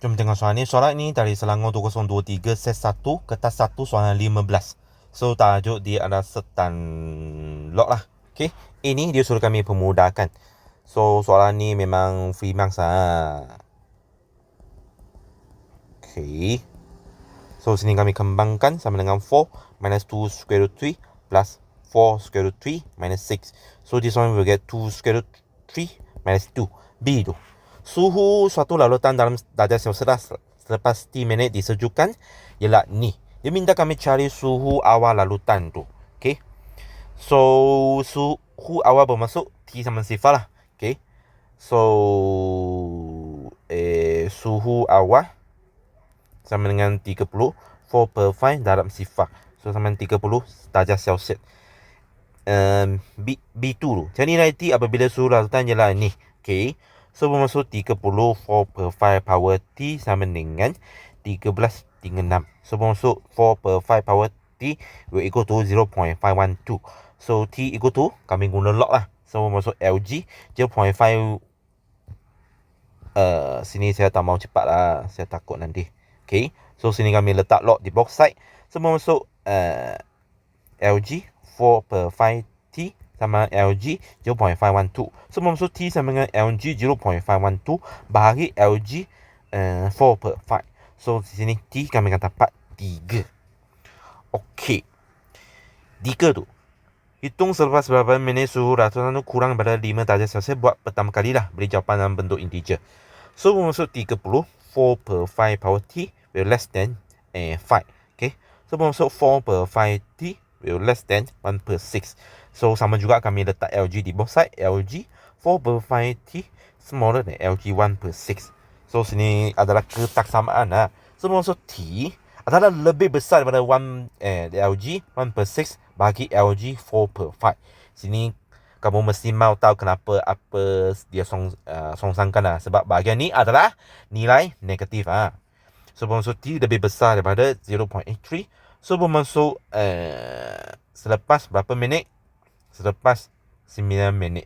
Jom tengok soalan ni. Soalan ni dari Selangor 2023 set 1 kertas 1 soalan 15. So tajuk dia adalah setan log lah. Okay. Ini dia suruh kami pemudahkan. So soalan ni memang free marks lah. Okay. So sini kami kembangkan sama dengan 4 minus 2 square root 3 plus 4 square root 3 minus 6. So this one will get 2 square root 3 minus 2. B tu. Suhu suatu larutan dalam darjah Celsius selepas T minit disejukkan ialah ni. Dia minta kami cari suhu awal larutan tu. Okay. So suhu awal bermaksud T sama sifar lah. Okay. So suhu awal sama dengan 30 4/5 darab sifar. So sama dengan 30 darjah Celsius. B2 tu. Jadi nanti apabila suhu larutan ialah ni. Okay. So bermaksud 30 4/5 power T sama dengan 13/6. So bermaksud 4/5 power T will equal to 0.512. So T equal to kami guna log lah. So bermaksud LG 0.5. Sini saya tak mau cepat lah. Saya takut nanti. Okay. So sini kami letak log di box side. So bermaksud LG 4/5 T sama LG 0.512. So bermaksud T sama dengan LG 0.512 bahagi LG 4/5. So di sini T kami akan dapat 3. Okey. 3 tu. Hitung selepas berapa minit suhu ratusan tu kurang daripada 5 darjah Celsius. Buat pertama kali lah. Beri jawapan dalam bentuk integer. So bermaksud 30 4/5 power T will less than 5. Okay. So bermaksud 4/5 T will less than 1/6. So sama juga kami letak LG di both side. LG 4/5 T smaller than LG 1/6. So sini adalah ketaksamaan lah. So bermaksud T adalah lebih besar daripada LG 1/6 bagi LG 4/5. Sini kamu mesti mau tahu kenapa apa dia songsangkan lah. Sebab bahagian ni adalah nilai negatif lah. So bermaksud T lebih besar daripada 0.83. So bermaksud selepas berapa minit? Selepas 9 minit.